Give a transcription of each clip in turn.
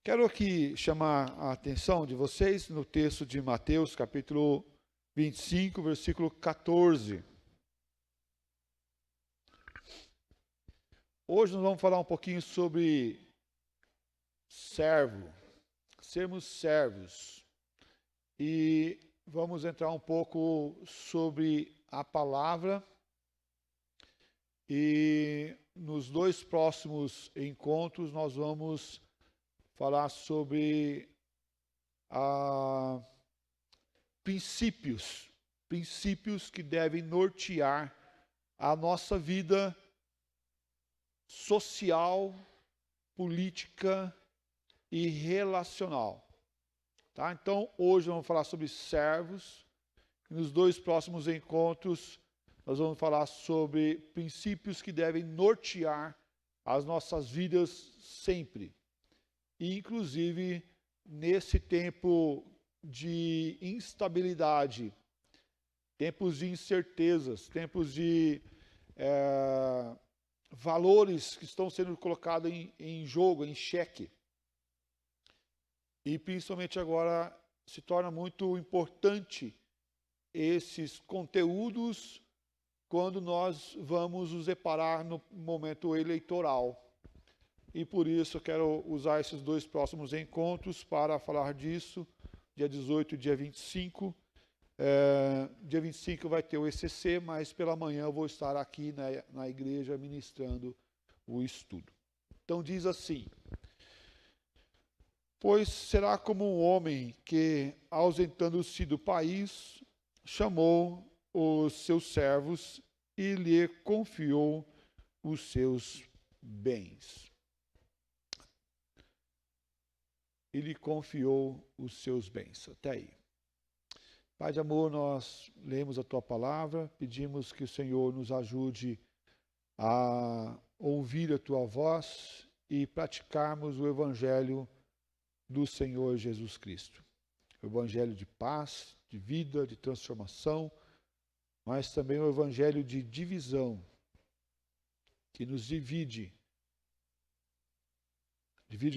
Quero aqui chamar a atenção de vocês no texto de Mateus, capítulo 25, versículo 14. Hoje nós vamos falar um pouquinho sobre servo, sermos servos. E vamos entrar um pouco sobre a palavra. E nos dois próximos encontros nós vamos falar sobre princípios que devem nortear a nossa vida social, política e relacional. Tá? Então, hoje vamos falar sobre servos. Nos dois próximos encontros, nós vamos falar sobre princípios que devem nortear as nossas vidas sempre. E, inclusive, nesse tempo de instabilidade, tempos de incertezas, tempos de valores que estão sendo colocados em jogo, em xeque. E, principalmente agora, se torna muito importante esses conteúdos quando nós vamos nos deparar no momento eleitoral. E por isso eu quero usar esses dois próximos encontros para falar disso, dia 18 e dia 25. Dia 25 vai ter o ECC, mas pela manhã eu vou estar aqui na igreja ministrando o estudo. Então diz assim: pois será como um homem que, ausentando-se do país, chamou os seus servos e lhe confiou os seus bens. E lhe confiou os seus bens. Até aí. Pai de amor, nós lemos a Tua palavra, pedimos que o Senhor nos ajude a ouvir a Tua voz e praticarmos o Evangelho do Senhor Jesus Cristo. O Evangelho de paz, de vida, de transformação, mas também o Evangelho de divisão, que nos divide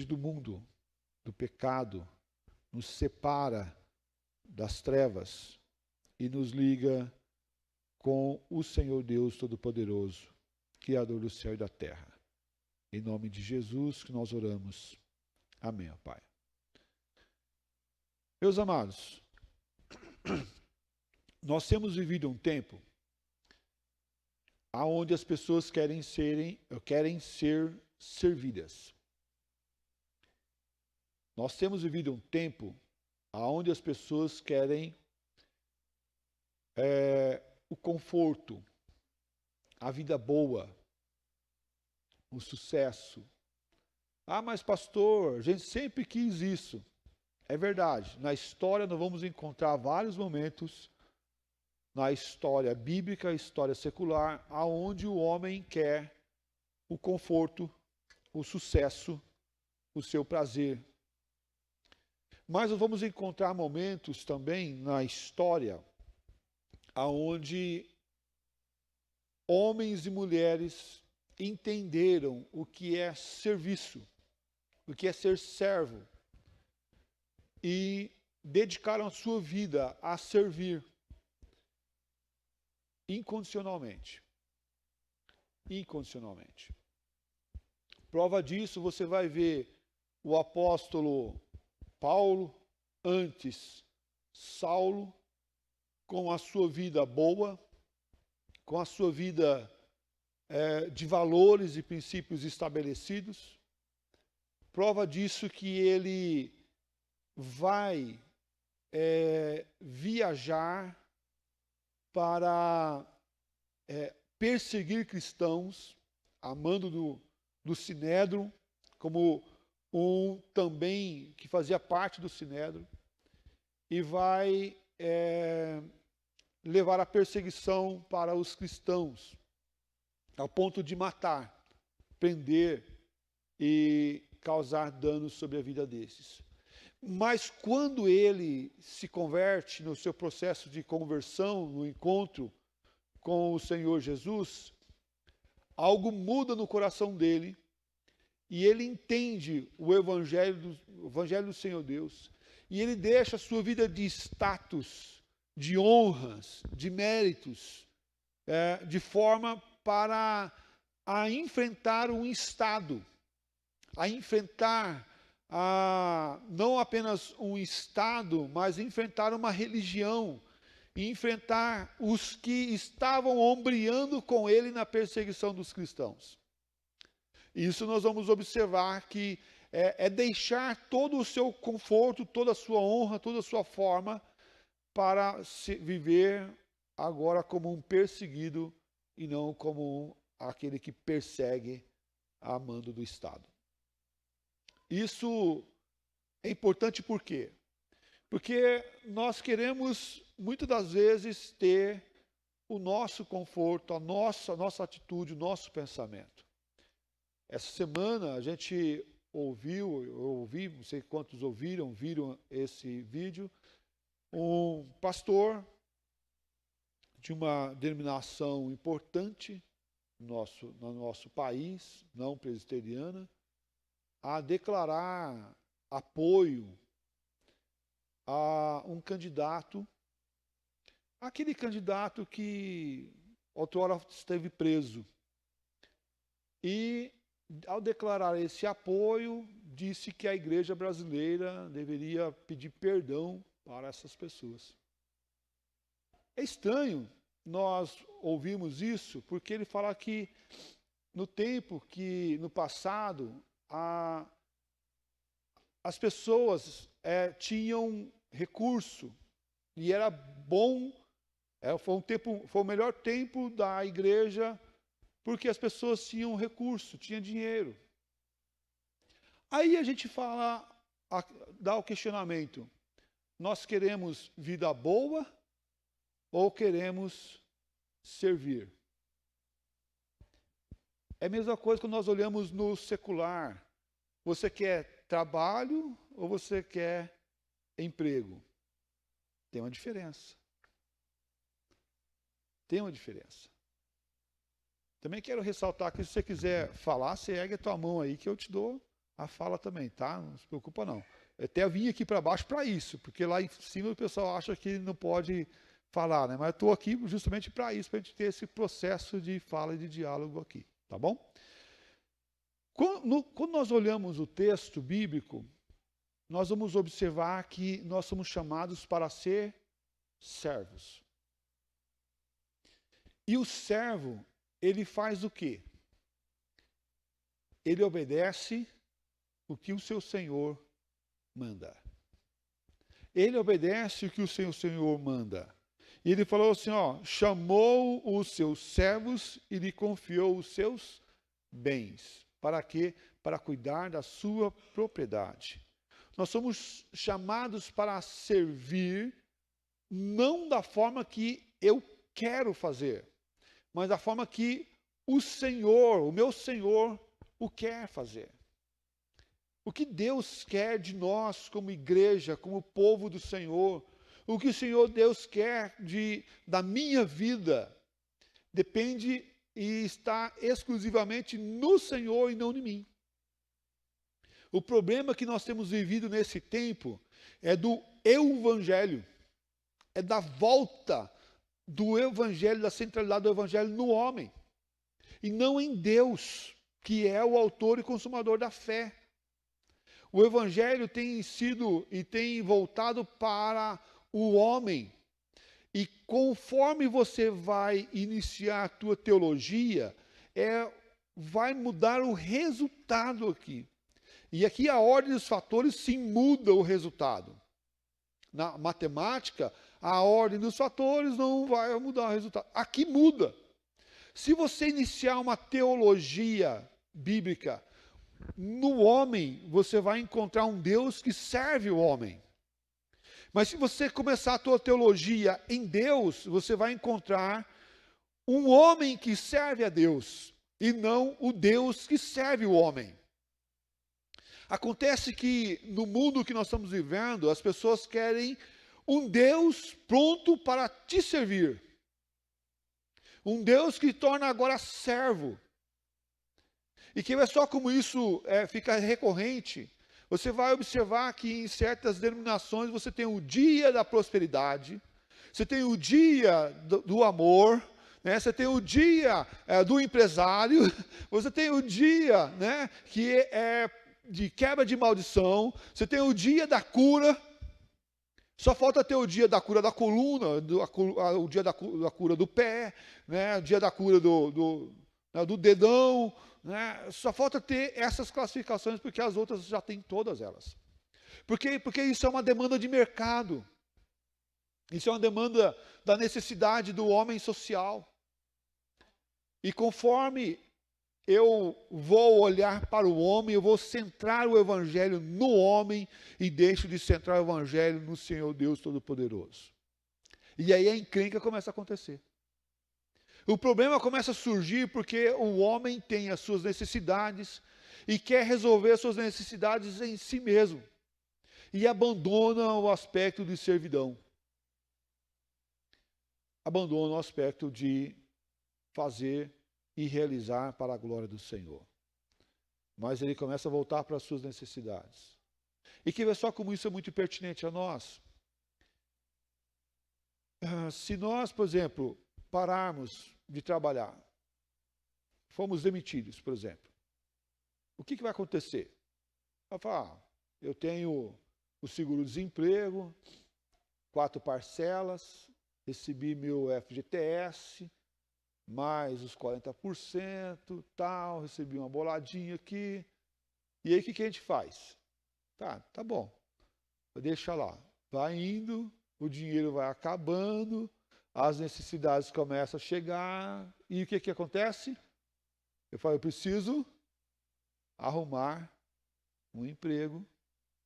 do mundo, do pecado, nos separa das trevas e nos liga com o Senhor Deus Todo-Poderoso, Criador do céu e da terra. Em nome de Jesus que nós oramos. Amém, ó Pai. Meus amados, nós temos vivido um tempo onde as pessoas querem ser servidas. Nós temos vivido um tempo onde as pessoas querem o conforto, a vida boa, o sucesso. Ah, mas pastor, a gente sempre quis isso. É verdade. Na história nós vamos encontrar vários momentos, na história bíblica, história secular, aonde o homem quer o conforto, o sucesso, o seu prazer. Mas nós vamos encontrar momentos também na história onde homens e mulheres entenderam o que é serviço, o que é ser servo, e dedicaram a sua vida a servir incondicionalmente. Incondicionalmente. Prova disso, você vai ver o apóstolo Paulo, antes Saulo, com a sua vida boa, com a sua vida de valores e princípios estabelecidos. Prova disso que ele vai viajar para perseguir cristãos, amando do Sinédrio, como um também que fazia parte do Sinédrio, e vai levar a perseguição para os cristãos, ao ponto de matar, prender e causar danos sobre a vida desses. Mas quando ele se converte no seu processo de conversão, no encontro com o Senhor Jesus, algo muda no coração dele e ele entende o evangelho do Senhor Deus, e ele deixa a sua vida de status, de honras, de méritos, de forma para a enfrentar um Estado, a enfrentar não apenas um Estado, mas enfrentar uma religião, enfrentar os que estavam ombreando com ele na perseguição dos cristãos. Isso nós vamos observar que é deixar todo o seu conforto, toda a sua honra, toda a sua forma, para viver agora como um perseguido e não como aquele que persegue a mando do Estado. Isso é importante por quê? Porque nós queremos, muitas das vezes, ter o nosso conforto, a nossa atitude, o nosso pensamento. Essa semana a gente eu ouvi, não sei quantos viram esse vídeo, um pastor de uma denominação importante no nosso país, não presbiteriana, a declarar apoio a um candidato, aquele candidato que outrora esteve preso. E, ao declarar esse apoio, disse que a igreja brasileira deveria pedir perdão para essas pessoas. É estranho nós ouvirmos isso, porque ele fala que no passado, as pessoas tinham recurso, e era bom, foi o melhor tempo da igreja, porque as pessoas tinham recurso, tinham dinheiro. Aí a gente dá o questionamento: nós queremos vida boa ou queremos servir? É a mesma coisa quando nós olhamos no secular. Você quer trabalho ou você quer emprego? Tem uma diferença. Tem uma diferença. Também quero ressaltar que se você quiser falar, você ergue a tua mão aí que eu te dou a fala também, tá? Não se preocupa não. Eu até vim aqui para baixo para isso, porque lá em cima o pessoal acha que não pode falar, né? Mas eu estou aqui justamente para isso, para a gente ter esse processo de fala e de diálogo aqui, tá bom? Quando nós olhamos o texto bíblico, nós vamos observar que nós somos chamados para ser servos. E o servo, ele faz o quê? Ele obedece o que o seu Senhor manda. Ele obedece o que o seu Senhor manda. E ele falou assim, chamou os seus servos e lhe confiou os seus bens. Para quê? Para cuidar da sua propriedade. Nós somos chamados para servir, não da forma que eu quero fazer, mas da forma que o Senhor, o meu Senhor, o quer fazer. O que Deus quer de nós como igreja, como povo do Senhor, o que o Senhor Deus quer da minha vida, depende e está exclusivamente no Senhor e não em mim. O problema que nós temos vivido nesse tempo é do evangelho, é da volta do evangelho, da centralidade do evangelho no homem, e não em Deus, que é o autor e consumador da fé. O evangelho tem sido e tem voltado para o homem, e conforme você vai iniciar a tua teologia, vai mudar o resultado aqui. E aqui a ordem dos fatores sim muda o resultado. Na matemática, a ordem dos fatores não vai mudar o resultado. Aqui muda. Se você iniciar uma teologia bíblica no homem, você vai encontrar um Deus que serve o homem. Mas se você começar a tua teologia em Deus, você vai encontrar um homem que serve a Deus, e não o Deus que serve o homem. Acontece que no mundo que nós estamos vivendo, as pessoas querem um Deus pronto para te servir. Um Deus que torna agora servo. E que é só como isso fica recorrente. Você vai observar que em certas denominações você tem o dia da prosperidade, você tem o dia do amor, né? Você tem o dia do empresário, você tem o dia, né, que é de quebra de maldição, você tem o dia da cura. Só falta ter o dia da cura da coluna, o dia da cura do pé, né, o dia da cura do dedão, né? Só falta ter essas classificações, porque as outras já têm todas elas. Porque isso é uma demanda de mercado. Isso é uma demanda da necessidade do homem social. E conforme eu vou olhar para o homem, eu vou centrar o evangelho no homem e deixo de centrar o evangelho no Senhor Deus Todo-Poderoso. E aí a encrenca começa a acontecer. O problema começa a surgir porque o homem tem as suas necessidades e quer resolver as suas necessidades em si mesmo. E abandona o aspecto de servidão. Abandona o aspecto de fazer e realizar para a glória do Senhor. Mas ele começa a voltar para as suas necessidades. E que vê só como isso é muito pertinente a nós. Se nós, por exemplo, pararmos de trabalhar, fomos demitidos, por exemplo, o que vai acontecer? Vai falar, eu tenho o seguro-desemprego, 4 parcelas, recebi meu FGTS, mais os 40%, tal, recebi uma boladinha aqui. E aí o que a gente faz? Tá bom, deixa lá. Vai indo, o dinheiro vai acabando, as necessidades começam a chegar, e o que acontece? Eu falo, eu preciso arrumar um emprego,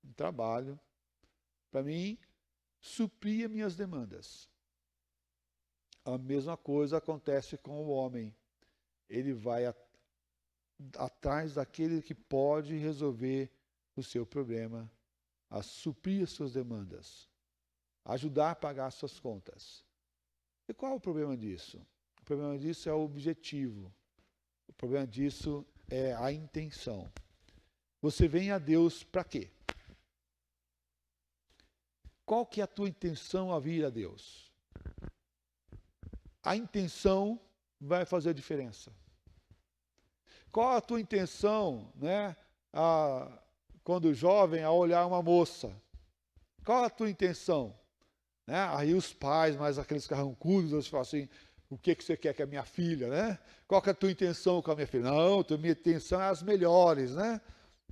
um trabalho, para mim suprir as minhas demandas. A mesma coisa acontece com o homem. Ele vai atrás daquele que pode resolver o seu problema, a suprir as suas demandas, ajudar a pagar as suas contas. E qual é o problema disso? O problema disso é o objetivo. O problema disso é a intenção. Você vem a Deus para quê? Qual que é a tua intenção a vir a Deus? A intenção vai fazer a diferença. Qual a tua intenção, né, quando jovem, a olhar uma moça? Qual a tua intenção? Né? Aí os pais, mais aqueles carrancudos, eles falam assim, o que você quer que a minha filha, né? Qual que é a tua intenção com a minha filha? Não, a minha intenção é as melhores, né?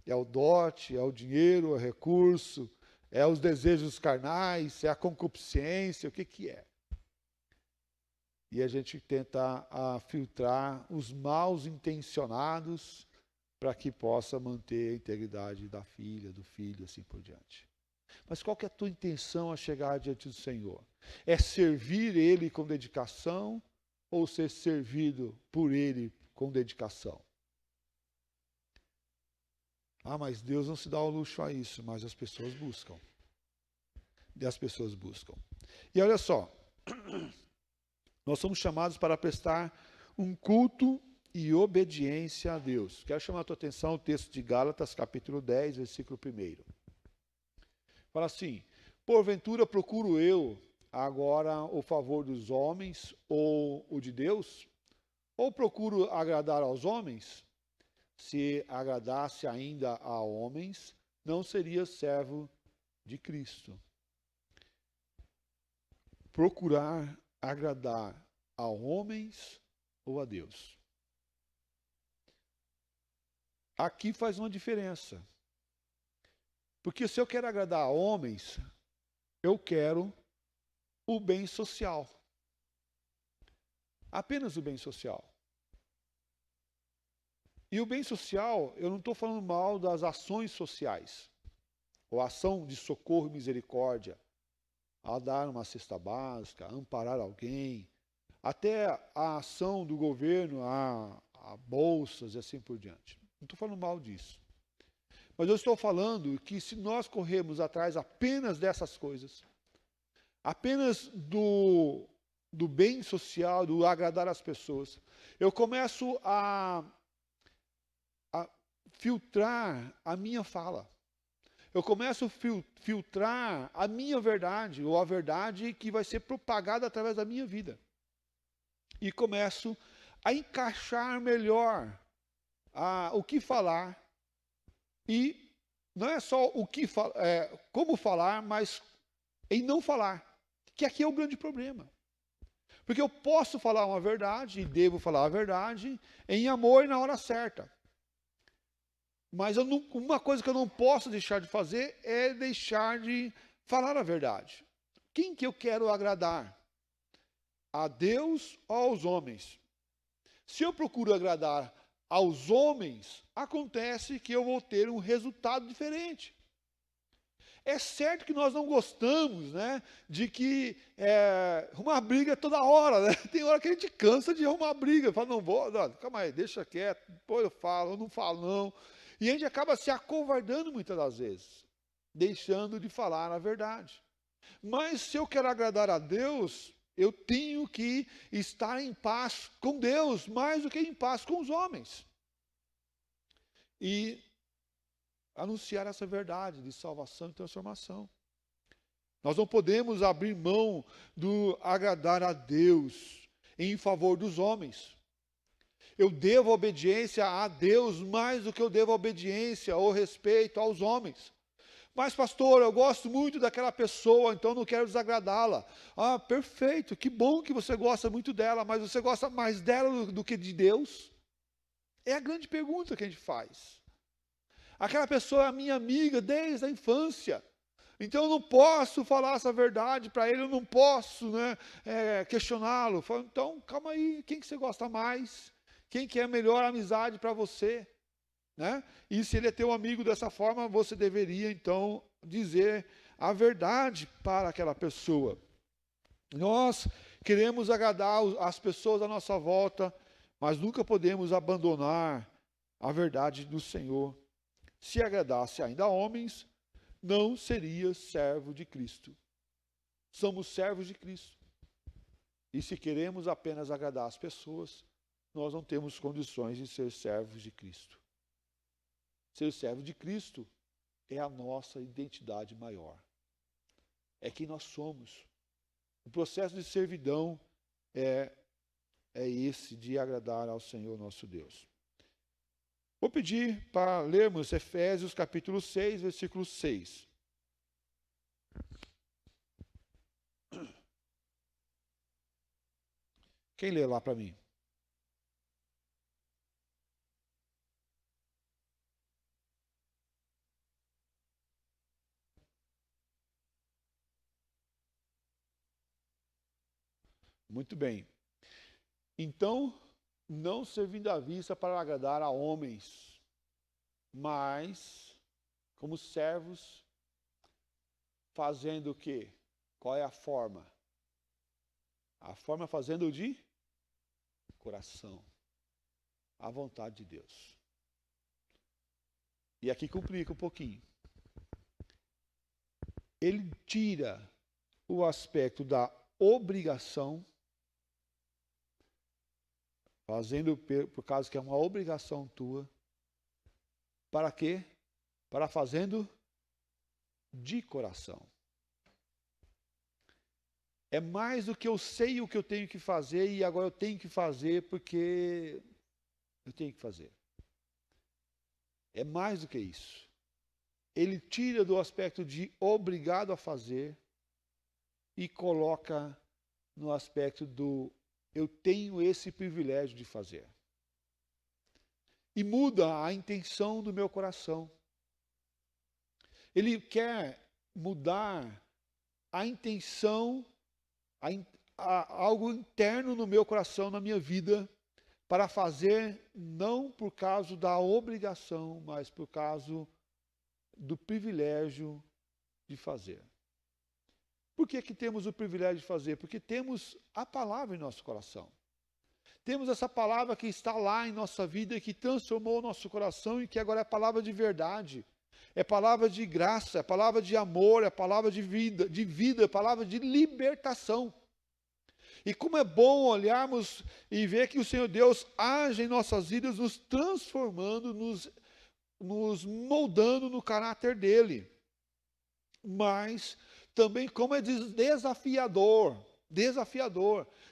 É o dote, é o dinheiro, é o recurso, é os desejos carnais, é a concupiscência, o que é? E a gente tenta filtrar os maus intencionados para que possa manter a integridade da filha, do filho, assim por diante. Mas qual que é a tua intenção a chegar diante do Senhor? É servir Ele com dedicação ou ser servido por Ele com dedicação? Mas Deus não se dá ao luxo a isso, mas as pessoas buscam. E olha só, nós somos chamados para prestar um culto e obediência a Deus. Quero chamar a tua atenção ao texto de Gálatas, capítulo 10, versículo 1. Fala assim, porventura procuro eu agora o favor dos homens ou o de Deus? Ou procuro agradar aos homens? Se agradasse ainda a homens, não seria servo de Cristo. Procurar agradar a homens ou a Deus. Aqui faz uma diferença. Porque se eu quero agradar a homens, eu quero o bem social. Apenas o bem social. E o bem social, eu não estou falando mal das ações sociais, ou ação de socorro e misericórdia, a dar uma cesta básica, a amparar alguém, até a ação do governo, a bolsas e assim por diante. Não estou falando mal disso. Mas eu estou falando que se nós corrermos atrás apenas dessas coisas, apenas do bem social, do agradar as pessoas, eu começo a filtrar a minha fala. Eu começo a filtrar a minha verdade, ou a verdade que vai ser propagada através da minha vida. E começo a encaixar melhor o que falar. E não é só como falar, mas em não falar. Que aqui é o grande problema. Porque eu posso falar uma verdade, e devo falar a verdade, em amor e na hora certa. Mas uma coisa que eu não posso deixar de fazer é deixar de falar a verdade. Quem que eu quero agradar? A Deus ou aos homens? Se eu procuro agradar aos homens, acontece que eu vou ter um resultado diferente. É certo que nós não gostamos, né, de que arrumar briga toda hora, né? Tem hora que a gente cansa de arrumar briga, fala, não, calma aí, deixa quieto, depois eu falo, eu não falo não. E a gente acaba se acovardando muitas das vezes, deixando de falar a verdade. Mas se eu quero agradar a Deus, eu tenho que estar em paz com Deus, mais do que em paz com os homens. E anunciar essa verdade de salvação e transformação. Nós não podemos abrir mão do agradar a Deus em favor dos homens. Eu devo obediência a Deus mais do que eu devo obediência ou respeito aos homens. Mas, pastor, eu gosto muito daquela pessoa, então não quero desagradá-la. Ah, perfeito, que bom que você gosta muito dela, mas você gosta mais dela do que de Deus? É a grande pergunta que a gente faz. Aquela pessoa é a minha amiga desde a infância. Então eu não posso falar essa verdade para ele, eu não posso, né, questioná-lo. Então, calma aí, quem que você gosta mais? Quem que é a melhor amizade para você? Né? E se ele é teu amigo dessa forma, você deveria, então, dizer a verdade para aquela pessoa. Nós queremos agradar as pessoas à nossa volta, mas nunca podemos abandonar a verdade do Senhor. Se agradasse ainda a homens, não seria servo de Cristo. Somos servos de Cristo. E se queremos apenas agradar as pessoas, nós não temos condições de ser servos de Cristo. Ser servo de Cristo é a nossa identidade maior. É quem nós somos. O processo de servidão é esse de agradar ao Senhor nosso Deus. Vou pedir para lermos Efésios capítulo 6, versículo 6. Quem lê lá para mim? Muito bem. Então, não servindo à vista para agradar a homens, mas como servos, fazendo o quê? Qual é a forma? A forma fazendo de coração, a vontade de Deus. E aqui complica um pouquinho. Ele tira o aspecto da obrigação, fazendo por causa que é uma obrigação tua. Para quê? Para fazendo de coração. É mais do que eu sei o que eu tenho que fazer e agora eu tenho que fazer porque eu tenho que fazer. É mais do que isso. Ele tira do aspecto de obrigado a fazer e coloca no aspecto do eu tenho esse privilégio de fazer. E muda a intenção do meu coração. Ele quer mudar a intenção, algo interno no meu coração, na minha vida, para fazer não por causa da obrigação, mas por causa do privilégio de fazer. Por que que temos o privilégio de fazer? Porque temos a palavra em nosso coração. Temos essa palavra que está lá em nossa vida e que transformou o nosso coração e que agora é palavra de verdade. É palavra de graça, é palavra de amor, é palavra de vida, é palavra de libertação. E como é bom olharmos e ver que o Senhor Deus age em nossas vidas, nos transformando, nos nos moldando no caráter dele. Mas também como é desafiador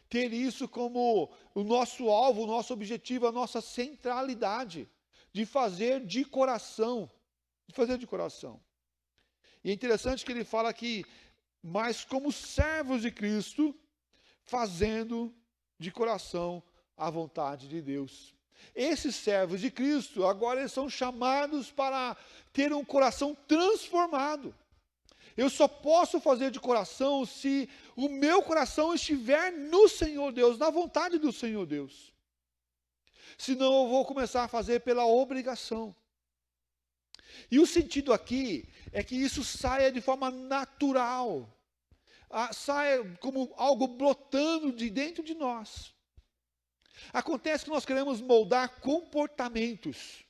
ter isso como o nosso alvo, o nosso objetivo, a nossa centralidade de fazer de coração, E é interessante que ele fala aqui, mas como servos de Cristo, fazendo de coração a vontade de Deus. Esses servos de Cristo, agora eles são chamados para ter um coração transformado. Eu só posso fazer de coração se o meu coração estiver no Senhor Deus, na vontade do Senhor Deus. Senão eu vou começar a fazer pela obrigação. E o sentido aqui é que isso saia de forma natural, saia como algo brotando de dentro de nós. Acontece que nós queremos moldar comportamentos.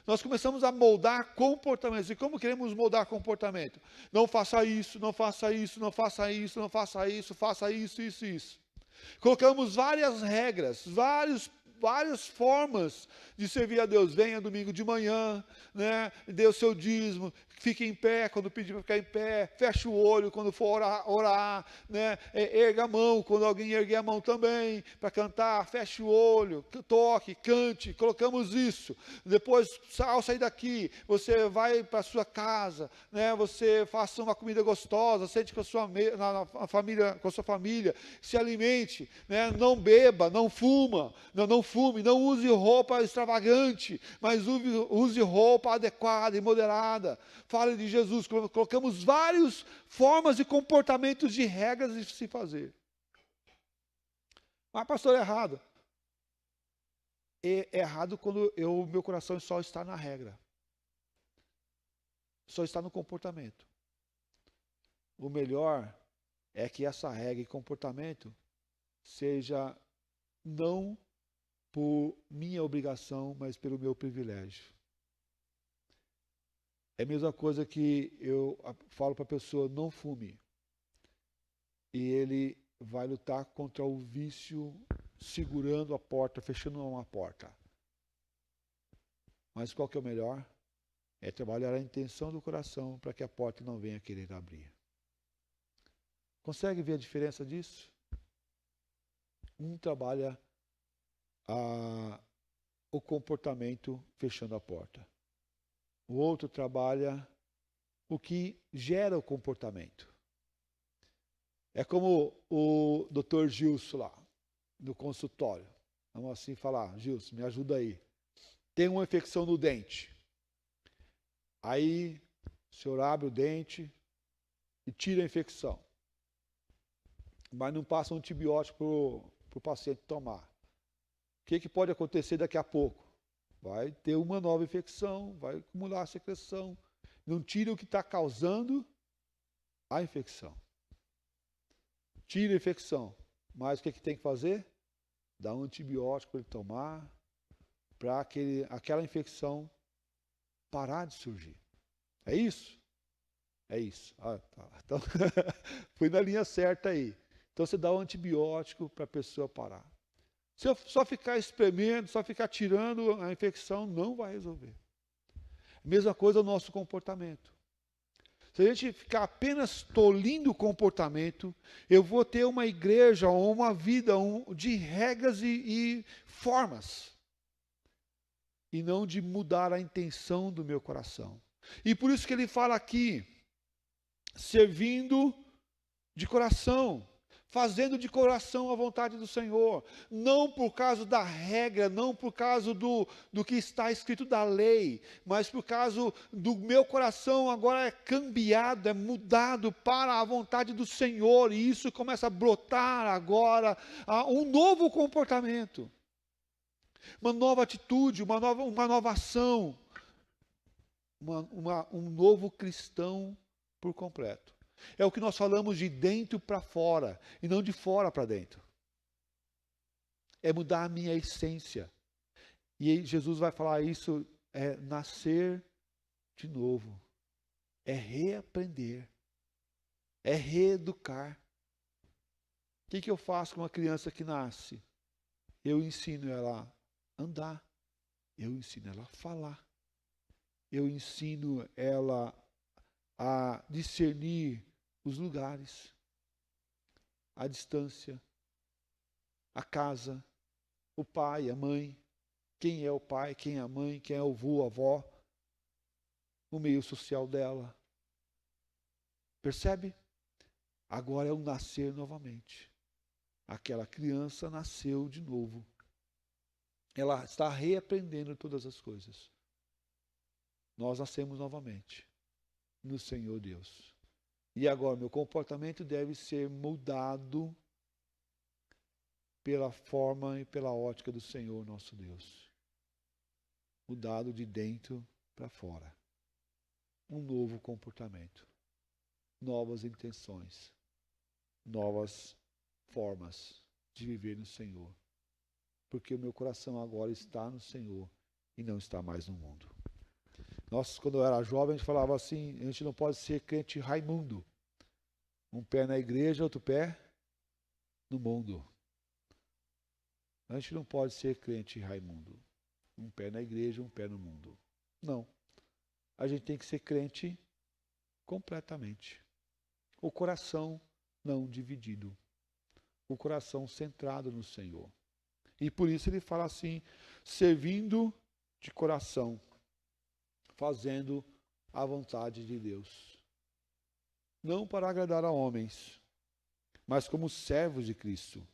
Nós começamos a moldar comportamentos. E como queremos moldar comportamento? Não faça isso, não faça isso, não faça isso, não faça isso, faça isso, isso, isso. Colocamos várias regras, várias formas de servir a Deus. Venha domingo de manhã, né? Dê o seu dízimo, fique em pé quando pedir para ficar em pé, feche o olho quando for orar, né? Erga a mão quando alguém erguer a mão também para cantar, feche o olho, toque, cante, colocamos isso. Depois, ao sair daqui, você vai para a sua casa, né? Você faça uma comida gostosa, sente com a sua família, com a sua família, se alimente, né? Não beba, não fuma, não fume, não use roupa extravagante, mas use roupa adequada e moderada. Fale de Jesus. Colocamos várias formas e comportamentos de regras de se fazer. Mas, pastor, é errado. É errado quando meu coração só está na regra. Só está no comportamento. O melhor é que essa regra e comportamento seja não por minha obrigação, mas pelo meu privilégio. É a mesma coisa que eu falo para a pessoa, não fume. E ele vai lutar contra o vício segurando a porta, fechando uma porta. Mas qual que é o melhor? É trabalhar a intenção do coração para que a porta não venha querer abrir. Consegue ver a diferença disso? Um trabalha o comportamento fechando a porta. O outro trabalha o que gera o comportamento. É como o Dr. Gilson lá, no consultório. Vamos assim falar, Gilson, me ajuda aí. Tem uma infecção no dente. Aí o senhor abre o dente e tira a infecção. Mas não passa um antibiótico para o paciente tomar. O que pode acontecer daqui a pouco? Vai ter uma nova infecção, vai acumular a secreção. Não tira o que está causando a infecção. Tira a infecção. Mas o que tem que fazer? Dar um antibiótico para ele tomar, para aquela infecção parar de surgir. É isso? É isso. Tá. Então, fui na linha certa aí. Então você dá um antibiótico para a pessoa parar. Se eu só ficar espremendo, só ficar tirando a infecção, não vai resolver. Mesma coisa o nosso comportamento. Se a gente ficar apenas tolindo o comportamento, eu vou ter uma igreja ou uma vida de regras e formas. E não de mudar a intenção do meu coração. E por isso que ele fala aqui, servindo de coração. Fazendo de coração a vontade do Senhor, não por causa da regra, não por causa do que está escrito da lei, mas por causa do meu coração agora é cambiado, é mudado para a vontade do Senhor, e isso começa a brotar agora um novo comportamento, uma nova atitude, uma nova ação, um novo cristão por completo. É o que nós falamos de dentro para fora, e não de fora para dentro. É mudar a minha essência. E Jesus vai falar isso, é nascer de novo. É reaprender. É reeducar. O que eu faço com uma criança que nasce? Eu ensino ela a andar. Eu ensino ela a falar. eu ensino ela a discernir os lugares, a distância, a casa, o pai, a mãe, quem é o pai, quem é a mãe, quem é o avô, a avó, o meio social dela. Percebe? Agora é o nascer novamente. Aquela criança nasceu de novo. Ela está reaprendendo todas as coisas. Nós nascemos novamente no Senhor Deus. E agora meu comportamento deve ser mudado pela forma e pela ótica do Senhor nosso Deus. Mudado de dentro para fora. Um novo comportamento. Novas intenções. Novas formas de viver no Senhor. Porque o meu coração agora está no Senhor e não está mais no mundo. Nós, quando eu era jovem, a gente falava assim, a gente não pode ser crente Raimundo. Um pé na igreja, outro pé no mundo. A gente não pode ser crente Raimundo. Um pé na igreja, um pé no mundo. Não. A gente tem que ser crente completamente. O coração não dividido. O coração centrado no Senhor. E por isso ele fala assim, servindo de coração, fazendo a vontade de Deus. Não para agradar a homens, mas como servos de Cristo.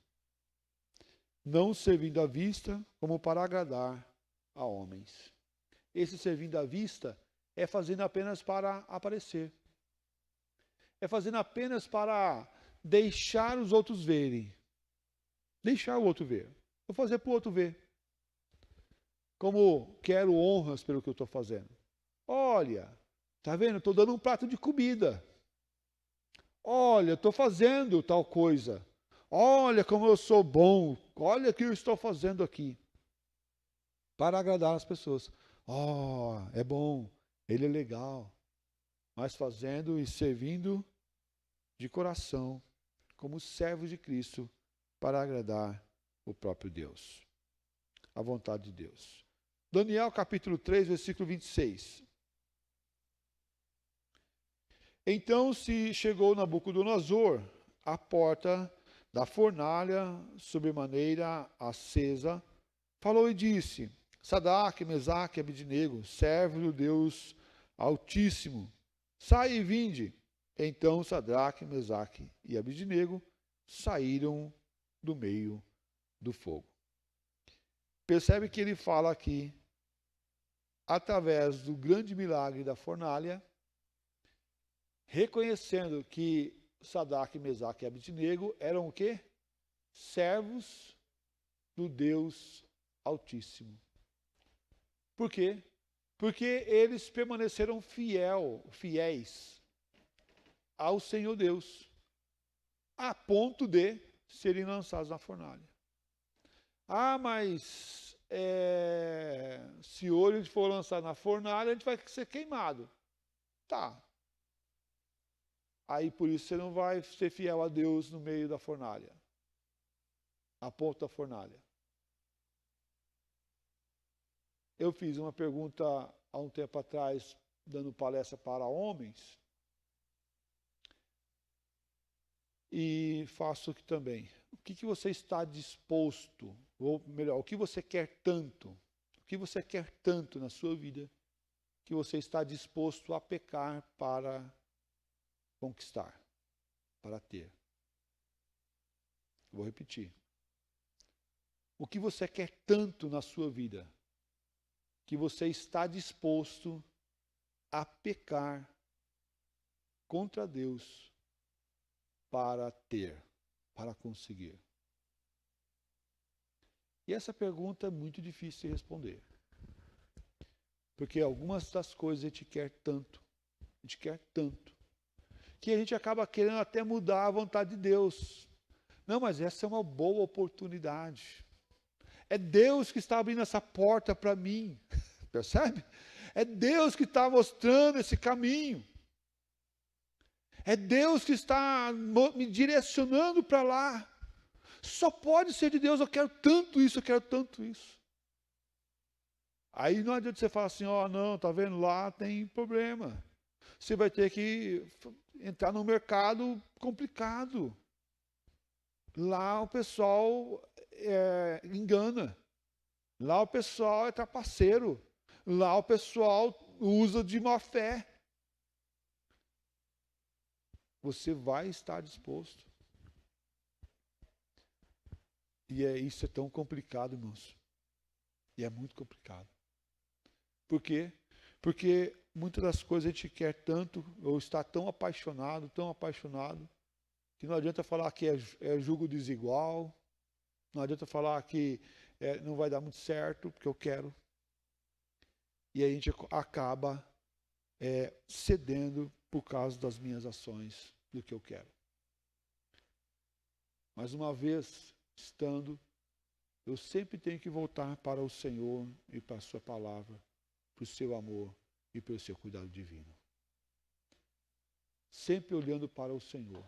Não servindo à vista, como para agradar a homens. Esse servindo à vista é fazendo apenas para aparecer. É fazendo apenas para deixar os outros verem. Deixar o outro ver. Vou fazer para o outro ver. Como quero honras pelo que eu estou fazendo. Olha, tá vendo? Estou dando um prato de comida. Olha, estou fazendo tal coisa. Olha como eu sou bom. Olha o que eu estou fazendo aqui. Para agradar as pessoas. Oh, é bom. Ele é legal. Mas fazendo e servindo de coração, como servos de Cristo, para agradar o próprio Deus. A vontade de Deus. Daniel capítulo 3, versículo 26. Então se chegou Nabucodonosor à porta da fornalha, sobremaneira acesa, falou e disse, Sadraque, Mesaque e Abednego, servos do Deus Altíssimo, sai e vinde. Então Sadraque, Mesaque e Abednego saíram do meio do fogo. Percebe que ele fala aqui, através do grande milagre da fornalha, reconhecendo que Sadraque, Mesaque e Abednego eram o quê? Servos do Deus Altíssimo. Por quê? Porque eles permaneceram fiéis ao Senhor Deus, a ponto de serem lançados na fornalha. Ah, mas se hoje a gente for lançado na fornalha, a gente vai ser queimado. Tá. Aí por isso você não vai ser fiel a Deus no meio da fornalha. A ponto da fornalha. Eu fiz uma pergunta há um tempo atrás, dando palestra para homens. E faço aqui também. O que você está disposto, ou melhor, o que você quer tanto? O que você quer tanto na sua vida que você está disposto a pecar para conquistar, para ter? Vou repetir. O que você quer tanto na sua vida que você está disposto a pecar contra Deus para ter, para conseguir? E essa pergunta é muito difícil de responder. Porque algumas das coisas a gente quer tanto, que a gente acaba querendo até mudar a vontade de Deus. Não, mas essa é uma boa oportunidade. É Deus que está abrindo essa porta para mim. Percebe? É Deus que está mostrando esse caminho. É Deus que está me direcionando para lá. Só pode ser de Deus, eu quero tanto isso, eu quero tanto isso. Aí não adianta você falar assim, ó, não, tá vendo, lá tem problema. Você vai ter que entrar num mercado complicado. Lá o pessoal engana. Lá o pessoal é trapaceiro. Lá o pessoal usa de má fé. Você vai estar disposto. E isso é tão complicado, irmãos. E é muito complicado. Por quê? Porque muitas das coisas a gente quer tanto, ou está tão apaixonado, que não adianta falar que é julgo desigual, não adianta falar que não vai dar muito certo, porque eu quero. E aí a gente acaba cedendo por causa das minhas ações, do que eu quero. Mais uma vez, eu sempre tenho que voltar para o Senhor e para a sua palavra, para o seu amor e pelo seu cuidado divino. Sempre olhando para o Senhor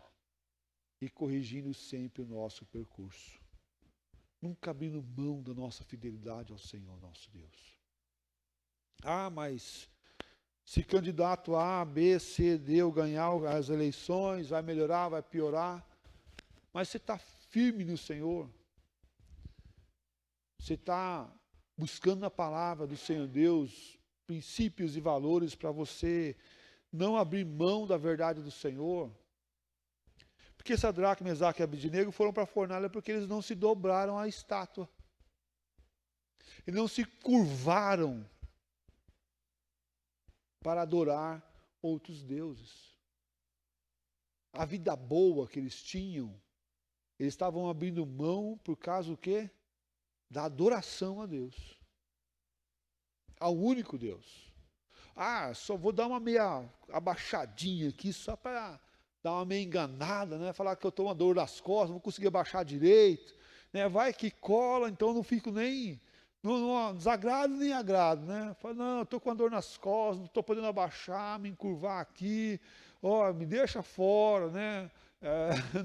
e corrigindo sempre o nosso percurso. Nunca abrindo mão da nossa fidelidade ao Senhor, nosso Deus. Ah, mas se candidato A, B, C, D eu ganhar as eleições, vai melhorar, vai piorar. Mas você está firme no Senhor. Você está buscando na palavra do Senhor Deus princípios e valores para você não abrir mão da verdade do Senhor. Porque Sadraque, Mesaque e Abednego foram para a fornalha porque eles não se dobraram à estátua. E não se curvaram para adorar outros deuses. A vida boa que eles tinham, eles estavam abrindo mão por causa do quê? Da adoração a Deus. Ao único Deus. Ah, só vou dar uma meia abaixadinha aqui, só para dar uma meia enganada, né? Falar que eu estou uma dor nas costas, não vou conseguir abaixar direito. Né? Vai que cola, então não fico nem... Não desagrado nem agrado, né? Fala, não, eu estou com uma dor nas costas, não estou podendo abaixar, me encurvar aqui, ó, me deixa fora, né?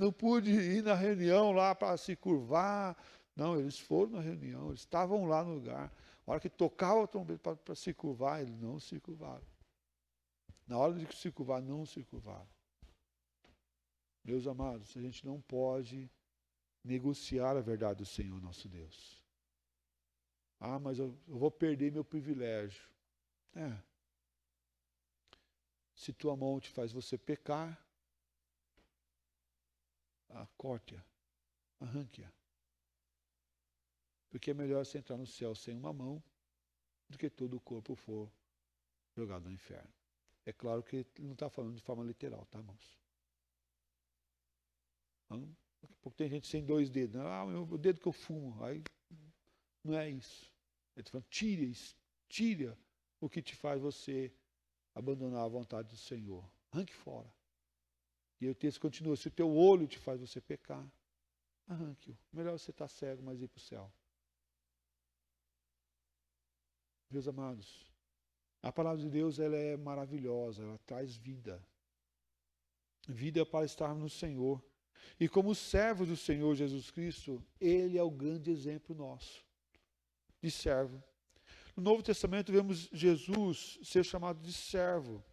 Não pude ir na reunião lá para se curvar. Não, eles foram na reunião, eles estavam lá no lugar. Na hora que tocava o trombeta para se curvar, eles não se curvaram. Na hora de se curvar, não se curvaram. Meus amados, a gente não pode negociar a verdade do Senhor nosso Deus. Ah, mas eu vou perder meu privilégio. Se tua mão te faz você pecar, corte-a, arranque-a. Porque é melhor você entrar no céu sem uma mão do que todo o corpo for jogado no inferno. É claro que ele não está falando de forma literal, tá, irmãos? Então, daqui a pouco tem gente sem 2 dedos. Ah, o dedo que eu fumo. Aí não é isso. Ele está falando, tira o que te faz você abandonar a vontade do Senhor. Arranque fora. E o texto continua, se o teu olho te faz você pecar, arranque-o. Melhor você estar cego, mas ir para o céu. Meus amados, a palavra de Deus ela é maravilhosa, ela traz vida. Vida para estar no Senhor. E como servos do Senhor Jesus Cristo, Ele é o grande exemplo nosso de servo. No Novo Testamento vemos Jesus ser chamado de servo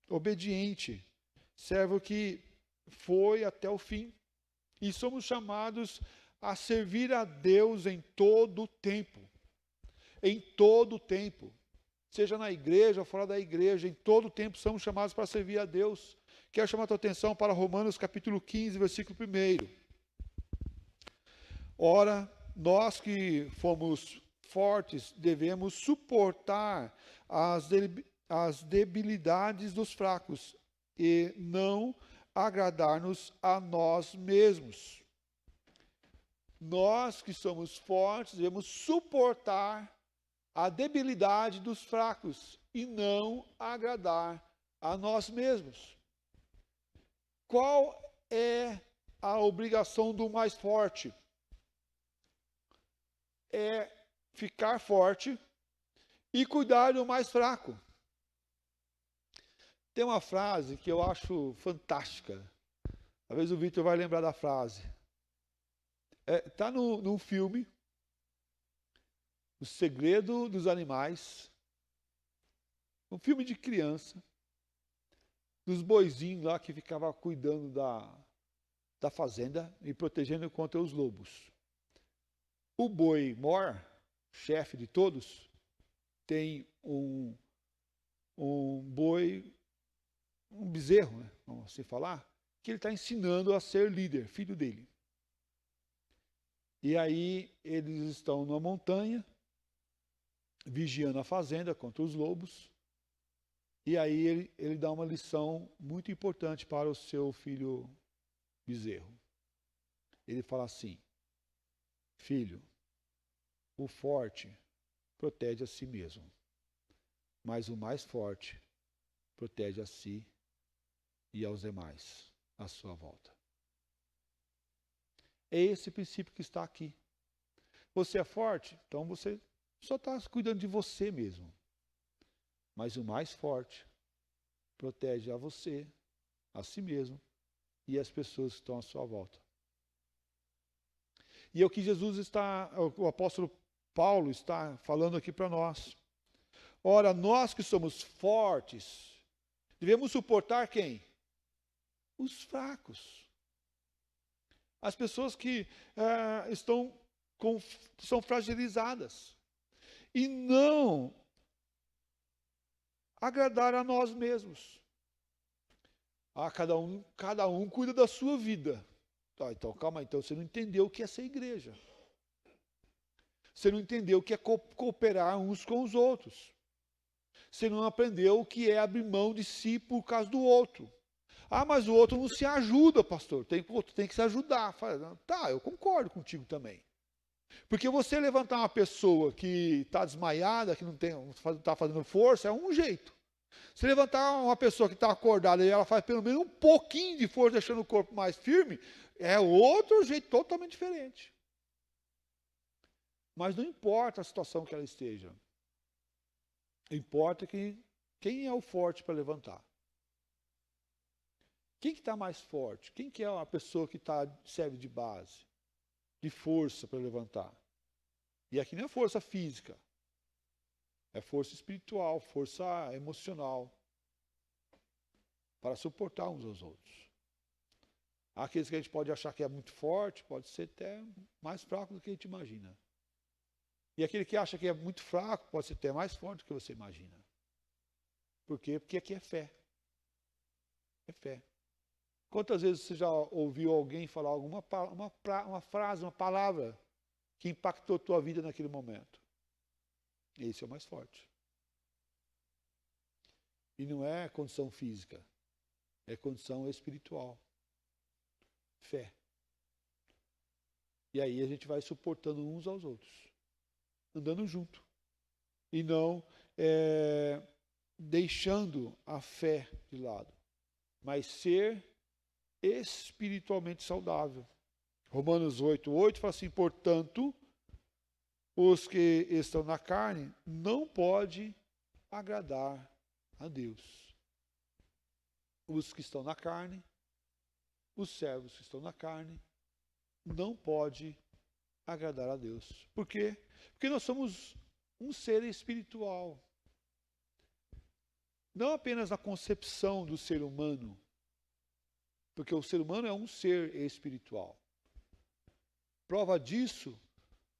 obediente, servo que foi até o fim. E somos chamados a servir a Deus em todo o tempo. Em todo o tempo. Seja na igreja ou fora da igreja, em todo o tempo somos chamados para servir a Deus. Quero chamar a tua atenção para Romanos capítulo 15, versículo 1. Ora, nós que fomos fortes, devemos suportar as debilidades dos fracos e não agradar-nos a nós mesmos. Nós que somos fortes, devemos suportar a debilidade dos fracos e não agradar a nós mesmos. Qual é a obrigação do mais forte? É ficar forte e cuidar do mais fraco. Tem uma frase que eu acho fantástica. Talvez o Victor vai lembrar da frase. Está num filme O Segredo dos Animais, um filme de criança, dos boizinhos lá que ficava cuidando da fazenda e protegendo contra os lobos. O boi mor, chefe de todos, tem um boi, um bezerro, né, vamos assim falar, que ele está ensinando a ser líder, filho dele. E aí eles estão numa montanha, vigiando a fazenda contra os lobos, e aí ele dá uma lição muito importante para o seu filho bezerro. Ele fala assim: filho, o forte protege a si mesmo, mas o mais forte protege a si e aos demais à sua volta. É esse princípio que está aqui. Você é forte, então você só está cuidando de você mesmo. Mas o mais forte protege a você, a si mesmo e as pessoas que estão à sua volta. E é o que o apóstolo Paulo está falando aqui para nós. Ora, nós que somos fortes, devemos suportar quem? Os fracos. As pessoas que são fragilizadas. E não agradar a nós mesmos. Cada um cuida da sua vida. Tá, então, calma aí, então você não entendeu o que é ser igreja. Você não entendeu o que é cooperar uns com os outros. Você não aprendeu o que é abrir mão de si por causa do outro. Ah, mas o outro não se ajuda, pastor. O outro tem que se ajudar. Tá, eu concordo contigo também. Porque você levantar uma pessoa que está desmaiada, que não está fazendo força, é um jeito. Se levantar uma pessoa que está acordada e ela faz pelo menos um pouquinho de força, deixando o corpo mais firme, é outro jeito totalmente diferente. Mas não importa a situação que ela esteja. Importa quem é o forte para levantar. Quem que está mais forte? Quem que é a pessoa que serve de base, de força para levantar? E aqui não é força física. É força espiritual, força emocional. Para suportar uns aos outros. Aqueles que a gente pode achar que é muito forte, pode ser até mais fraco do que a gente imagina. E aquele que acha que é muito fraco, pode ser até mais forte do que você imagina. Por quê? Porque aqui é fé. É fé. Quantas vezes você já ouviu alguém falar uma frase, uma palavra que impactou a tua vida naquele momento? Esse é o mais forte. E não é condição física, é condição espiritual. Fé. E aí a gente vai suportando uns aos outros, andando junto. E não deixando a fé de lado, mas ser espiritualmente saudável. Romanos 8:8 fala assim: portanto, os que estão na carne não podem agradar a Deus. Os que estão na carne, os servos que estão na carne, não podem agradar a Deus. Por quê? Porque nós somos um ser espiritual. Não apenas na concepção do ser humano, porque o ser humano é um ser espiritual. Prova disso,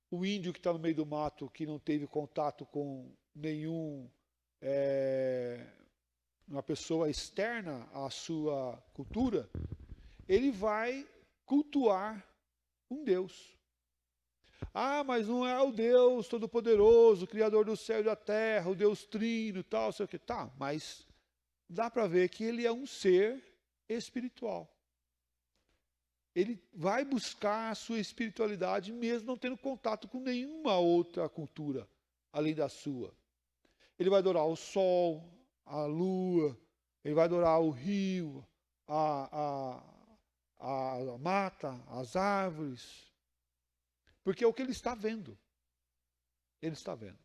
o índio que está no meio do mato, que não teve contato com uma pessoa externa à sua cultura, ele vai cultuar um Deus. Ah, mas não é o Deus Todo-Poderoso, Criador do céu e da terra, o Deus Trino e tal, sei o que. Tá, mas dá para ver que ele é um ser espiritual. Ele vai buscar a sua espiritualidade mesmo não tendo contato com nenhuma outra cultura além da sua. Ele vai adorar o sol, a lua, ele vai adorar o rio, a mata, as árvores. Porque é o que ele está vendo. Ele está vendo.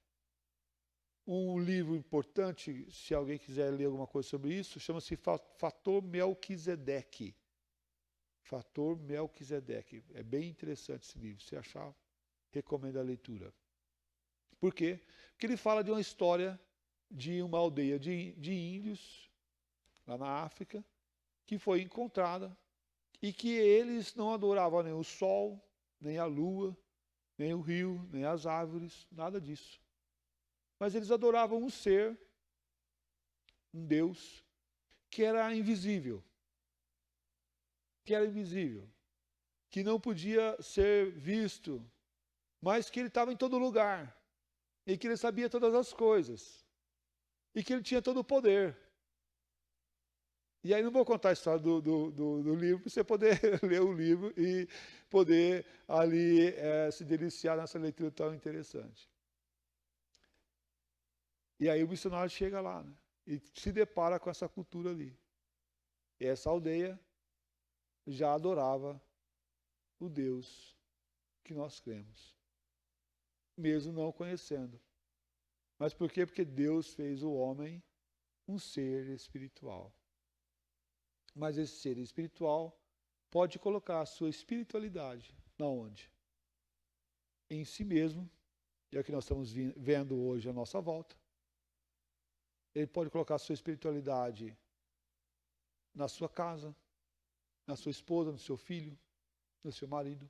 Um livro importante, se alguém quiser ler alguma coisa sobre isso, chama-se Fator Melquisedeque. Fator Melquisedeque. É bem interessante esse livro. Se achar, recomendo a leitura. Por quê? Porque ele fala de uma história de uma aldeia de índios, lá na África, que foi encontrada e que eles não adoravam nem o sol, nem a lua, nem o rio, nem as árvores, nada disso. Mas eles adoravam um ser, um Deus, que era invisível. Que não podia ser visto, mas que ele estava em todo lugar, e que ele sabia todas as coisas, e que ele tinha todo o poder. E aí não vou contar a história do livro, para você poder ler o livro e poder ali se deliciar nessa leitura tão interessante. E aí o missionário chega lá, né, e se depara com essa cultura ali. E essa aldeia já adorava o Deus que nós cremos, mesmo não o conhecendo. Mas por quê? Porque Deus fez o homem um ser espiritual. Mas esse ser espiritual pode colocar a sua espiritualidade na onde? Em si mesmo, e é o que nós estamos vendo hoje à nossa volta. Ele pode colocar a sua espiritualidade na sua casa, na sua esposa, no seu filho, no seu marido,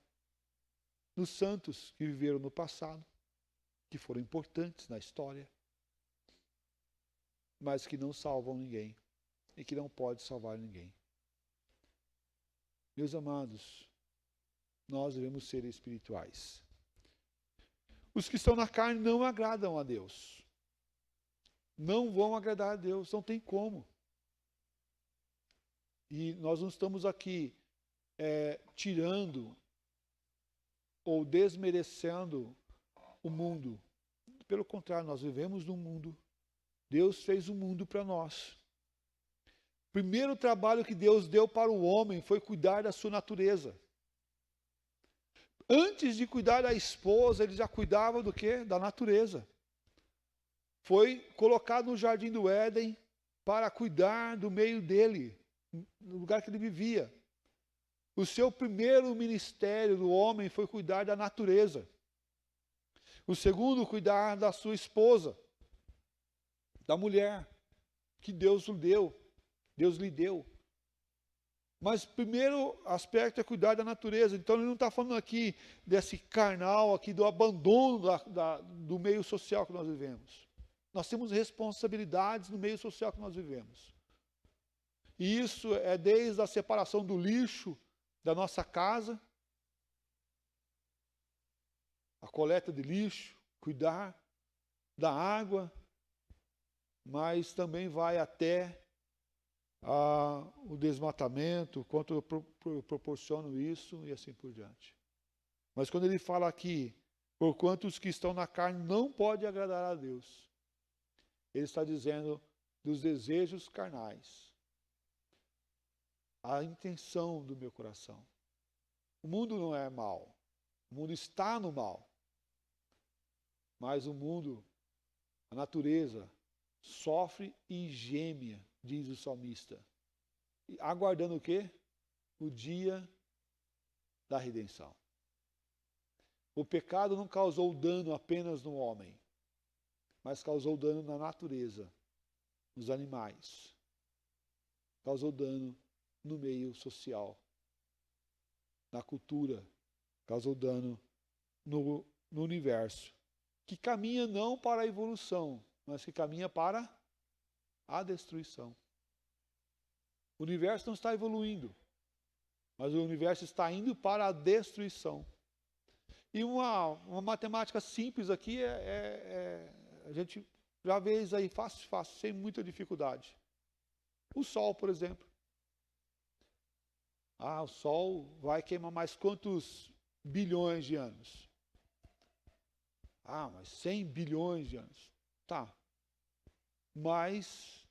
nos santos que viveram no passado, que foram importantes na história, mas que não salvam ninguém e que não pode salvar ninguém. Meus amados, nós devemos ser espirituais. Os que estão na carne não agradam a Deus. Não vão agradar a Deus, não tem como. E nós não estamos aqui tirando ou desmerecendo o mundo. Pelo contrário, nós vivemos num mundo. Deus fez o mundo para nós. O primeiro trabalho que Deus deu para o homem foi cuidar da sua natureza. Antes de cuidar da esposa, ele já cuidava do quê? Da natureza. Foi colocado no jardim do Éden para cuidar do meio dele, no lugar que ele vivia. O seu primeiro ministério do homem foi cuidar da natureza. O segundo, cuidar da sua esposa, da mulher, que Deus lhe deu. Mas o primeiro aspecto é cuidar da natureza. Então ele não está falando aqui desse carnal, aqui do abandono do meio social que nós vivemos. Nós temos responsabilidades no meio social que nós vivemos. E isso é desde a separação do lixo da nossa casa, a coleta de lixo, cuidar da água, mas também vai até o desmatamento, quanto eu proporciono isso e assim por diante. Mas quando ele fala aqui, porquanto os que estão na carne não podem agradar a Deus, ele está dizendo dos desejos carnais, a intenção do meu coração. O mundo não é mal, o mundo está no mal, mas o mundo, a natureza, sofre e geme, diz o salmista, aguardando o quê? O dia da redenção. O pecado não causou dano apenas no homem, mas causou dano na natureza, nos animais. Causou dano no meio social, na cultura. Causou dano no universo, que caminha não para a evolução, mas que caminha para a destruição. O universo não está evoluindo, mas o universo está indo para a destruição. E uma matemática simples aqui a gente já vê isso aí fácil, sem muita dificuldade. O Sol, por exemplo. O Sol vai queimar mais quantos bilhões de anos? Mas 100 bilhões de anos. Tá. Mas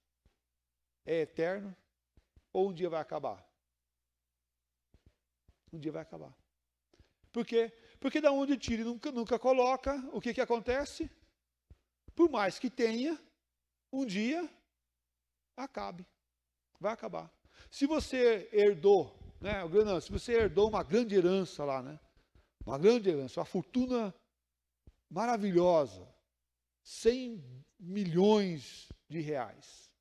é eterno ou um dia vai acabar? Um dia vai acabar. Por quê? Porque da onde tira e nunca coloca, o que acontece? Por mais que tenha, um dia acabe. Vai acabar. Se você herdou, né, se você herdou uma grande herança lá, né? Uma grande herança, uma fortuna maravilhosa. 100 milhões de reais.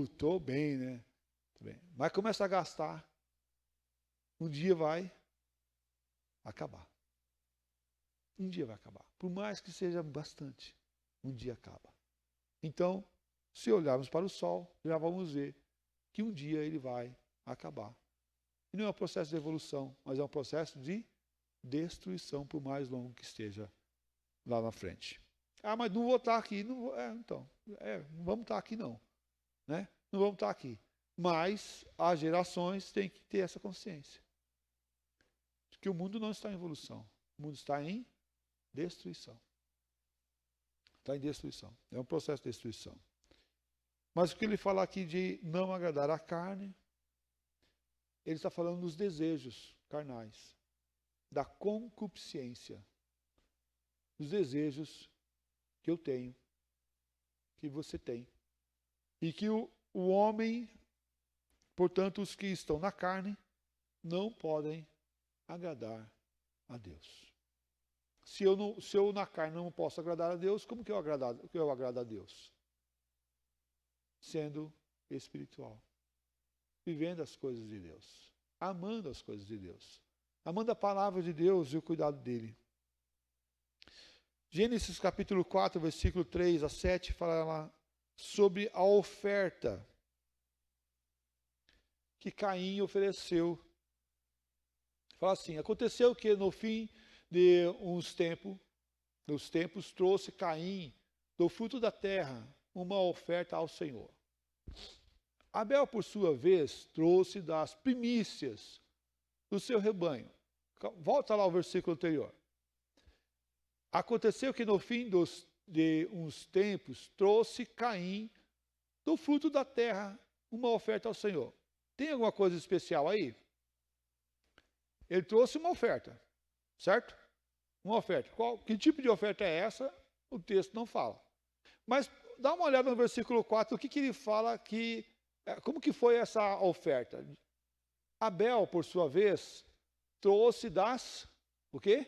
Estou bem, né? Tô bem. Mas começa a gastar. Um dia vai acabar. Um dia vai acabar. Por mais que seja bastante, um dia acaba. Então, se olharmos para o sol, já vamos ver que um dia ele vai acabar. E não é um processo de evolução, mas é um processo de destruição, por mais longo que esteja lá na frente. Ah, mas não vou estar aqui. Não vou, não vamos estar aqui não. Né? Não vamos estar aqui. Mas as gerações têm que ter essa consciência. De que o mundo não está em evolução. O mundo está em destruição. Está em destruição. É um processo de destruição. Mas o que ele fala aqui de não agradar a carne, ele está falando dos desejos carnais, da concupiscência, dos desejos que eu tenho, que você tem. E que o homem, portanto, os que estão na carne, não podem agradar a Deus. Se eu na carne não posso agradar a Deus, como que eu agrado a Deus? Sendo espiritual. Vivendo as coisas de Deus. Amando as coisas de Deus. Amando a palavra de Deus e o cuidado dele. Gênesis capítulo 4, versículo 3 a 7, fala lá sobre a oferta que Caim ofereceu. Fala assim, aconteceu que no fim de dos tempos, trouxe Caim do fruto da terra uma oferta ao Senhor. Abel, por sua vez, trouxe das primícias do seu rebanho. Volta lá ao versículo anterior. Aconteceu que no fim de uns tempos, trouxe Caim do fruto da terra uma oferta ao Senhor. Tem alguma coisa especial aí? Ele trouxe uma oferta, certo? Uma oferta. Que tipo de oferta é essa? O texto não fala. Mas dá uma olhada no versículo 4, o que ele fala que... Como que foi essa oferta? Abel, por sua vez, trouxe das... O quê?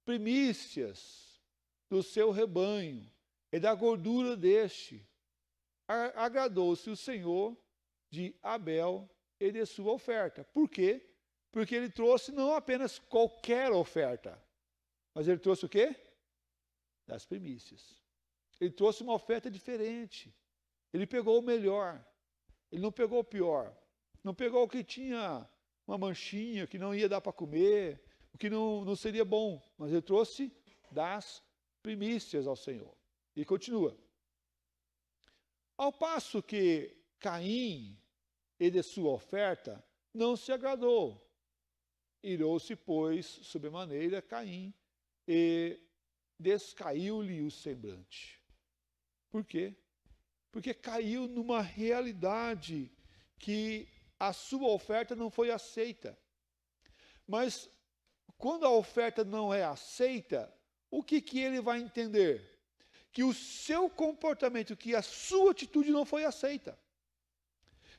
Primícias do seu rebanho e da gordura deste. Agradou-se o Senhor de Abel e de sua oferta. Por quê? Porque ele trouxe não apenas qualquer oferta, mas ele trouxe o quê? Das primícias. Ele trouxe uma oferta diferente. Ele pegou o melhor. Ele não pegou o pior. Não pegou o que tinha uma manchinha, que não ia dar para comer, o que não seria bom. Mas ele trouxe das primícias ao Senhor. E continua. Ao passo que Caim e de sua oferta não se agradou. Irou-se, pois, sobremaneira Caim, e descaiu-lhe o semblante. Por quê? Porque caiu numa realidade que a sua oferta não foi aceita. Mas quando a oferta não é aceita, o que ele vai entender? Que o seu comportamento, que a sua atitude não foi aceita.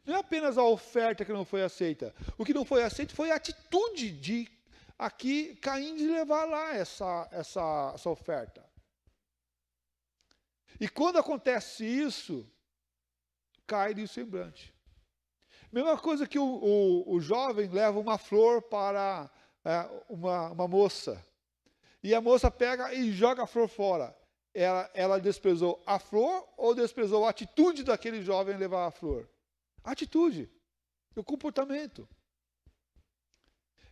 Não é apenas a oferta que não foi aceita. O que não foi aceito foi a atitude de aqui Caim de levar lá essa oferta. E quando acontece isso, cai-lhe o semblante. Mesma coisa que o jovem leva uma flor para uma moça. E a moça pega e joga a flor fora. Ela desprezou a flor ou desprezou a atitude daquele jovem levar a flor? A atitude, o comportamento.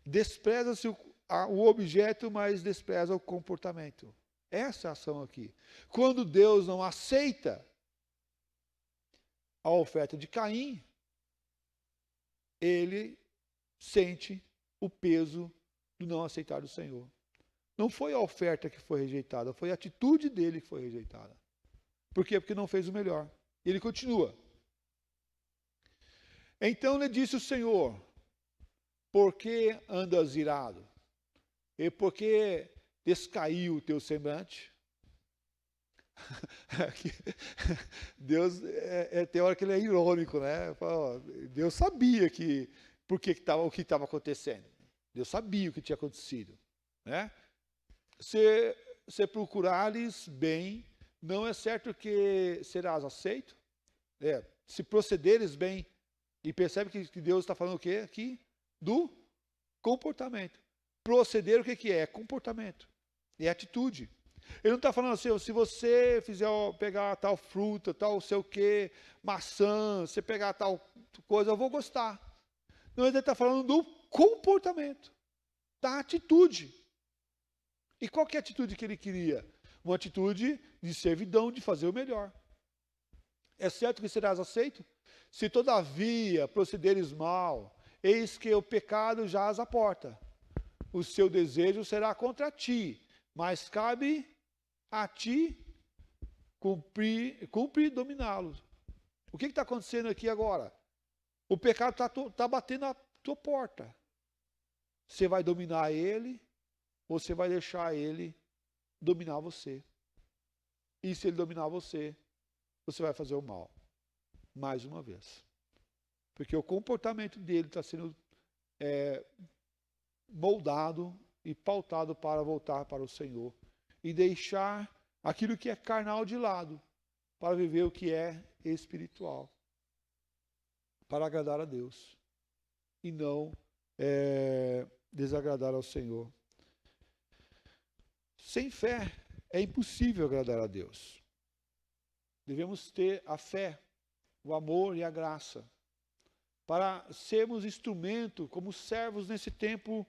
Despreza-se o objeto, mas despreza o comportamento. Essa é a ação aqui. Quando Deus não aceita a oferta de Caim, ele sente o peso do não aceitar do Senhor. Não foi a oferta que foi rejeitada, foi a atitude dele que foi rejeitada. Por quê? Porque não fez o melhor. E ele continua. Então lhe disse o Senhor, por que andas irado? E por que descaiu o teu semblante? Deus, tem hora que ele é irônico, né? Deus sabia o que estava acontecendo. Deus sabia o que tinha acontecido, né? se procurares bem, não é certo que serás aceito? Se procederes bem, e percebe que Deus está falando o quê aqui? Do comportamento. Proceder, o que é? Comportamento. É atitude. Ele não está falando assim, se você fizer pegar tal fruta, tal sei o quê, maçã, você pegar tal coisa, eu vou gostar. Não, ele está falando do comportamento, da atitude. E qual que é a atitude que ele queria? Uma atitude de servidão, de fazer o melhor. É certo que serás aceito? Se todavia procederes mal, eis que o pecado jaz à porta. O seu desejo será contra ti, mas cabe a ti cumprir dominá-lo. O que está acontecendo aqui agora? O pecado está batendo na tua porta. Você vai dominar ele, ou você vai deixar ele dominar você. E se ele dominar você, você vai fazer o mal. Mais uma vez. Porque o comportamento dele está sendo moldado e pautado para voltar para o Senhor. E deixar aquilo que é carnal de lado, para viver o que é espiritual. Para agradar a Deus. E não desagradar ao Senhor. Sem fé é impossível agradar a Deus. Devemos ter a fé, o amor e a graça, para sermos instrumento, como servos nesse tempo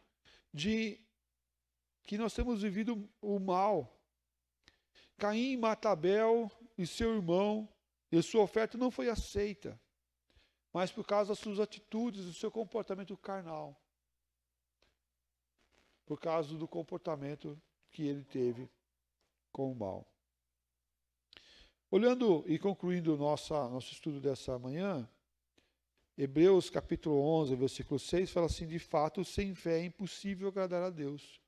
de que nós temos vivido o mal. Caim mata Abel e seu irmão, e sua oferta não foi aceita, mas por causa das suas atitudes, do seu comportamento carnal. Por causa do comportamento que ele teve com o mal. Olhando e concluindo nosso estudo dessa manhã, Hebreus capítulo 11, versículo 6, fala assim, de fato, sem fé é impossível agradar a Deus.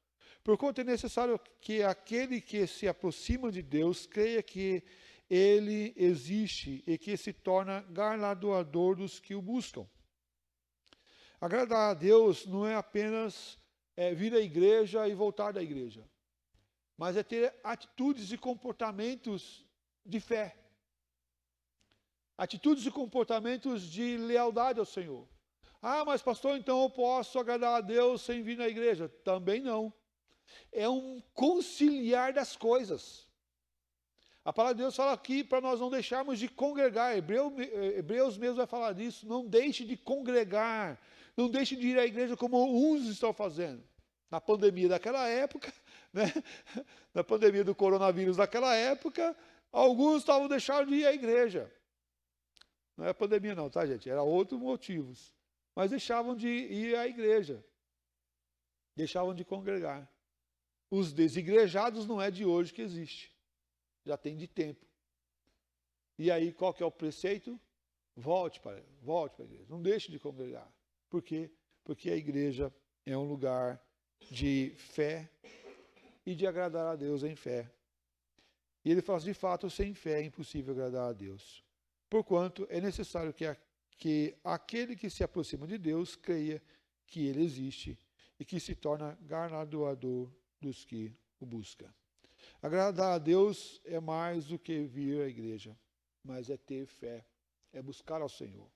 Porquanto é necessário que aquele que se aproxima de Deus creia que ele existe e que se torna galardoador dos que o buscam. Agradar a Deus não é apenas vir à igreja e voltar da igreja, mas é ter atitudes e comportamentos de fé. Atitudes e comportamentos de lealdade ao Senhor. Ah, mas pastor, então eu posso agradar a Deus sem vir na igreja? Também não. É um conciliar das coisas. A palavra de Deus fala aqui para nós não deixarmos de congregar. Hebreus mesmo vai falar disso. Não deixe de congregar. Não deixe de ir à igreja como uns estão fazendo. Na pandemia daquela época, né? Na pandemia do coronavírus daquela época, alguns estavam deixando de ir à igreja. Não é pandemia não, tá, gente? Era outros motivos. Mas deixavam de ir à igreja. Deixavam de congregar. Os desigrejados não é de hoje que existe. Já tem de tempo. E aí, qual que é o preceito? Volte para a igreja. Não deixe de congregar. Por quê? Porque a igreja é um lugar de fé e de agradar a Deus em fé. E ele fala, de fato, sem fé é impossível agradar a Deus. Porquanto é necessário que aquele que se aproxima de Deus creia que ele existe e que se torna galardoador dos que o buscam. Agradar a Deus é mais do que vir à igreja, mas é ter fé, é buscar ao Senhor.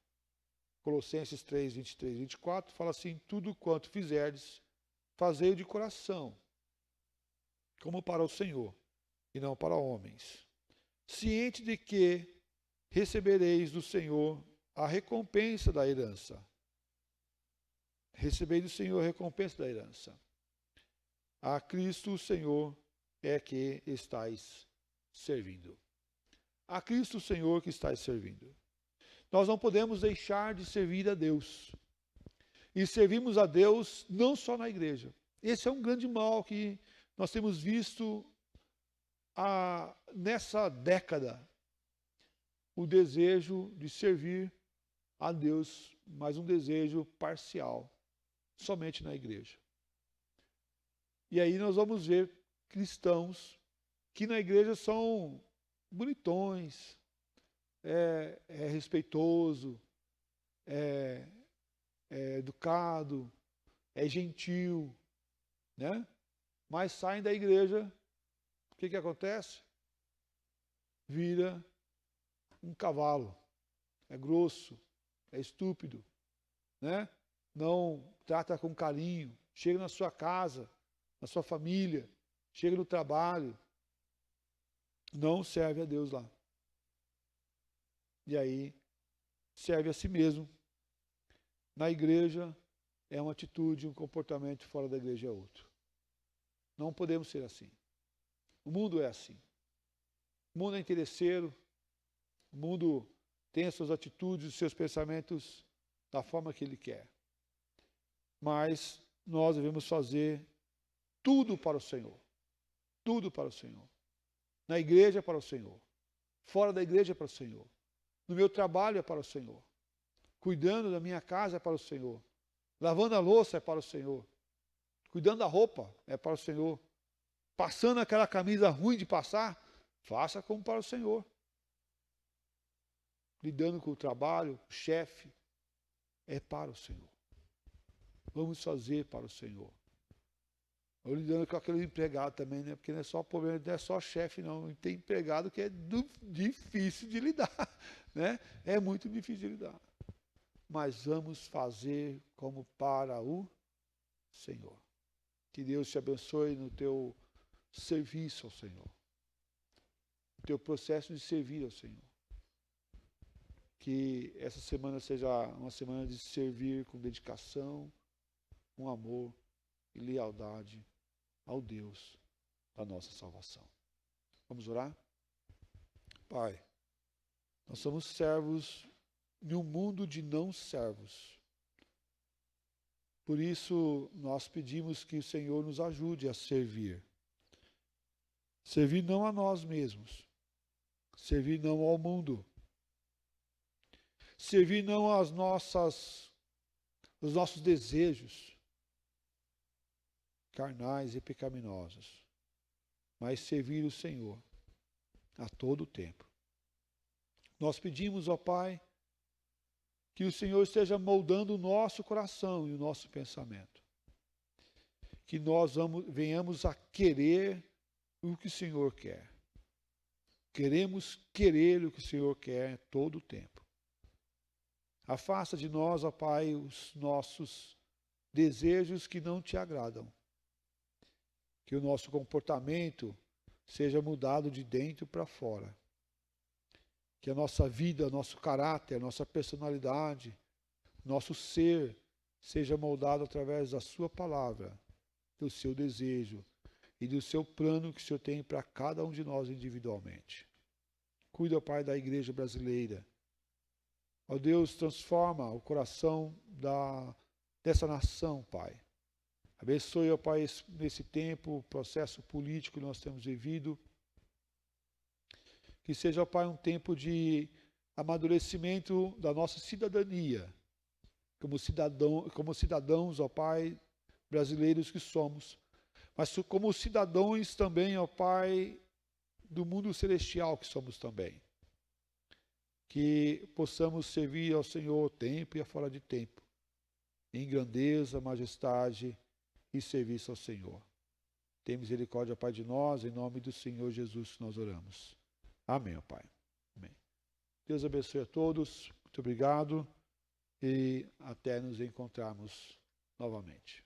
Colossenses 3, 23 e 24 fala assim, tudo quanto fizerdes, fazei de coração, como para o Senhor, e não para homens. Ciente de que recebereis do Senhor a recompensa da herança. Recebeis do Senhor a recompensa da herança. A Cristo o Senhor é que estáis servindo. A Cristo o Senhor que estáis servindo. Nós não podemos deixar de servir a Deus. E servimos a Deus não só na igreja. Esse é um grande mal que nós temos visto nessa década. O desejo de servir a Deus, mas um desejo parcial, somente na igreja. E aí nós vamos ver cristãos que na igreja são bonitões, é respeitoso, é educado, é gentil, né? Mas saem da igreja o que acontece? Vira um cavalo. É grosso, é estúpido, né? Não trata com carinho. Chega na sua casa, na sua família, chega no trabalho, não serve a Deus lá. E aí, serve a si mesmo. Na igreja, é uma atitude, um comportamento, fora da igreja é outro. Não podemos ser assim. O mundo é assim. O mundo é interesseiro, o mundo tem as suas atitudes, os seus pensamentos da forma que ele quer. Mas nós devemos fazer tudo para o Senhor. Tudo para o Senhor. Na igreja é para o Senhor. Fora da igreja é para o Senhor. No meu trabalho é para o Senhor. Cuidando da minha casa é para o Senhor. Lavando a louça é para o Senhor. Cuidando da roupa é para o Senhor. Passando aquela camisa ruim de passar, faça como para o Senhor. Lidando com o trabalho, o chefe, é para o Senhor. Vamos fazer para o Senhor. Ou lidando com aquele empregado também, né? Porque não é só problema, não é só chefe, não. Tem empregado que é difícil de lidar, né? É muito difícil de lidar. Mas vamos fazer como para o Senhor. Que Deus te abençoe no teu serviço ao Senhor. No teu processo de servir ao Senhor. Que essa semana seja uma semana de servir com dedicação, com amor e lealdade ao Deus da nossa salvação. Vamos orar? Pai, nós somos servos em um mundo de não servos. Por isso, nós pedimos que o Senhor nos ajude a servir. Servir não a nós mesmos. Servir não ao mundo. Servir não aos nossos desejos carnais e pecaminosos, mas servir o Senhor a todo tempo. Nós pedimos, ó Pai, que o Senhor esteja moldando o nosso coração e o nosso pensamento. Que nós venhamos a querer o que o Senhor quer. Queremos querer o que o Senhor quer todo o tempo. Afasta de nós, ó Pai, os nossos desejos que não te agradam. Que o nosso comportamento seja mudado de dentro para fora. Que a nossa vida, nosso caráter, nossa personalidade, nosso ser seja moldado através da sua palavra, do seu desejo e do seu plano que o Senhor tem para cada um de nós individualmente. Cuida, Pai, da igreja brasileira. Ó Deus, transforma o coração dessa nação, Pai. Abençoe, ó Pai, nesse tempo, o processo político que nós temos vivido. Que seja, ó Pai, um tempo de amadurecimento da nossa cidadania, como cidadãos, ó Pai, brasileiros que somos, mas como cidadãos também, ó Pai, do mundo celestial que somos também. Que possamos servir ao Senhor tempo e fora de tempo, em grandeza, majestade e serviço ao Senhor. Tem misericórdia, Pai, de nós, em nome do Senhor Jesus que nós oramos. Amém, ó Pai. Amém. Deus abençoe a todos. Muito obrigado e até nos encontrarmos novamente.